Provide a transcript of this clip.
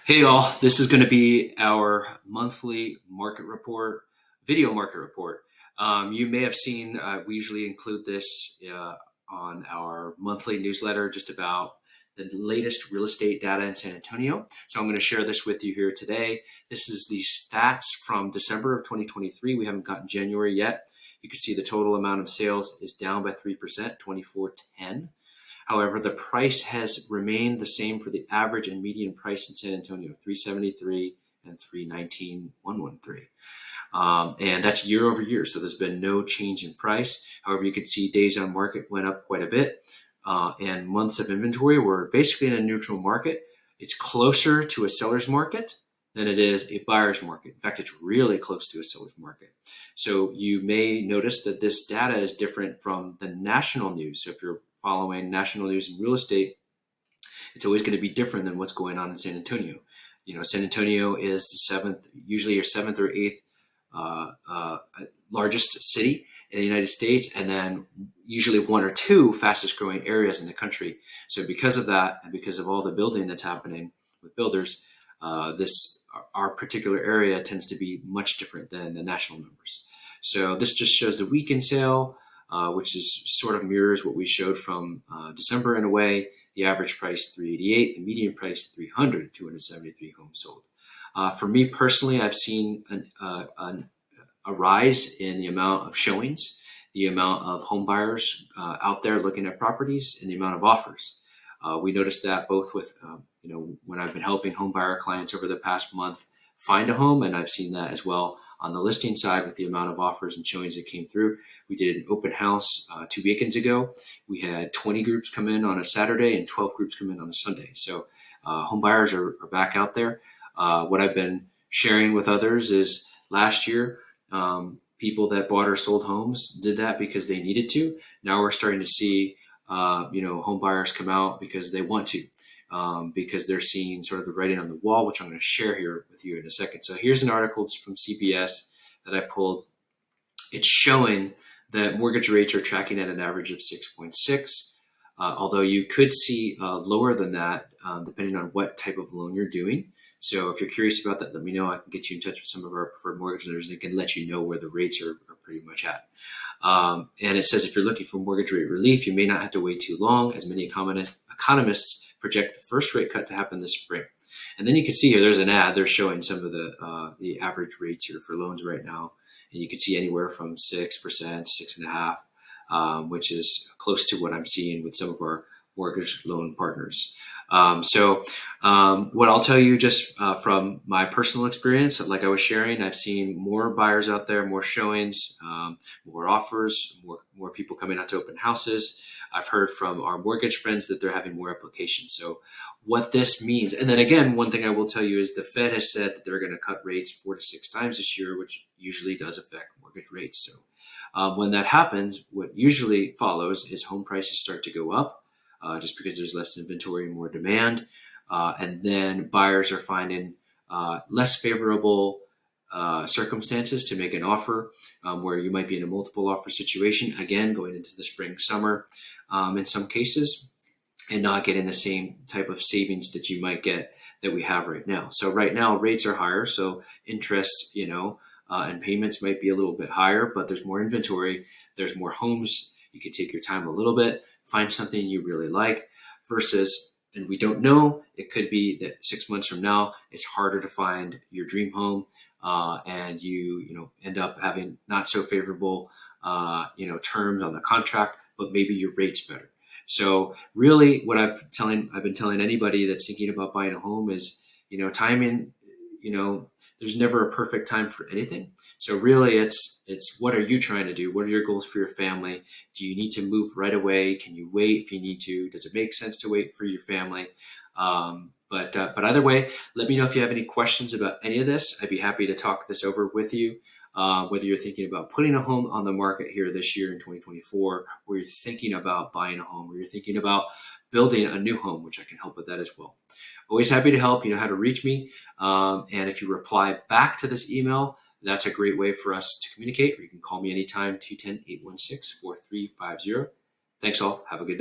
Hey all, this is going to be our monthly market report, video market report. You may have seen, we usually include this on our monthly newsletter, just about the latest real estate data in San Antonio. So I'm going to share this with you here today. This is the stats from December of 2023. We haven't gotten January yet. You can see the total amount of sales is down by 3%, 2410. However, the price has remained the same for the average and median price in San Antonio, 373 and 319,113. And that's year over year. So there's been no change in price. However, you can see days on market went up quite a bit. And months of inventory were basically in a neutral market. It's closer to a seller's market than it is a buyer's market. In fact, it's really close to a seller's market. So you may notice that this data is different from the national news. So if you're following national news in real estate, it's always going to be different than what's going on in San Antonio. You know, San Antonio is the usually your seventh or eighth largest city in the United States, and then usually one or two fastest growing areas in the country. So because of that, and because of all the building that's happening with builders, our particular area tends to be much different than the national numbers. So this just shows the weekend sale, which is sort of mirrors what we showed from December in a way. The average price 388, the median price 300, 273 homes sold. For me personally, I've seen a rise in the amount of showings, the amount of home buyers out there looking at properties, and the amount of offers. We noticed that both with, when I've been helping home buyer clients over the past month find a home, and I've seen that as well on the listing side with the amount of offers and showings that came through. We did an open house 2 weekends ago. We had 20 groups come in on a Saturday and 12 groups come in on a Sunday. So home buyers are back out there. What I've been sharing with others is last year, people that bought or sold homes did that because they needed to. Now we're starting to see home buyers come out because they want to, because they're seeing sort of the writing on the wall, which I'm going to share here with you in a second. So here's an article from CBS that I pulled. It's showing that mortgage rates are tracking at an average of 6.6, although you could see lower than that depending on what type of loan you're doing. So if you're curious about that, let me know. I can get you in touch with some of our preferred mortgage lenders that can let you know where the rates are pretty much at. And it says if you're looking for mortgage rate relief, you may not have to wait too long, as many economists project the first rate cut to happen this spring. And then you can see here, there's an ad. They're showing some of the average rates here for loans right now. And you can see anywhere from 6% to 6.5%, which is close to what I'm seeing with some of our mortgage loan partners. What I'll tell you just from my personal experience, like I was sharing, I've seen more buyers out there, more showings, more offers, more people coming out to open houses. I've heard from our mortgage friends that they're having more applications. So what this means, and then again, one thing I will tell you is the Fed has said that they're going to cut rates 4 to 6 times this year, which usually does affect mortgage rates. So when that happens, what usually follows is home prices start to go up. Just because there's less inventory and more demand. And then buyers are finding less favorable circumstances to make an offer, where you might be in a multiple offer situation, again, going into the spring, summer, in some cases, and not getting the same type of savings that you might get that we have right now. So right now rates are higher. So interest, and payments might be a little bit higher, but there's more inventory. There's more homes. You can take your time a little bit, find something you really like versus, and we don't know, it could be that 6 months from now, it's harder to find your dream home, and you end up having not so favorable, terms on the contract, but maybe your rate's better. So really what I've been telling anybody that's thinking about buying a home is, timing, there's never a perfect time for anything. So really it's what are you trying to do? What are your goals for your family? Do you need to move right away? Can you wait if you need to? Does it make sense to wait for your family? But either way, let me know if you have any questions about any of this. I'd be happy to talk this over with you. Whether you're thinking about putting a home on the market here this year in 2024, or you're thinking about buying a home, or you're thinking about building a new home, which I can help with that as well. Always happy to help. You know how to reach me. And if you reply back to this email, that's a great way for us to communicate. Or you can call me anytime, 210-816-4350. Thanks all. Have a good day.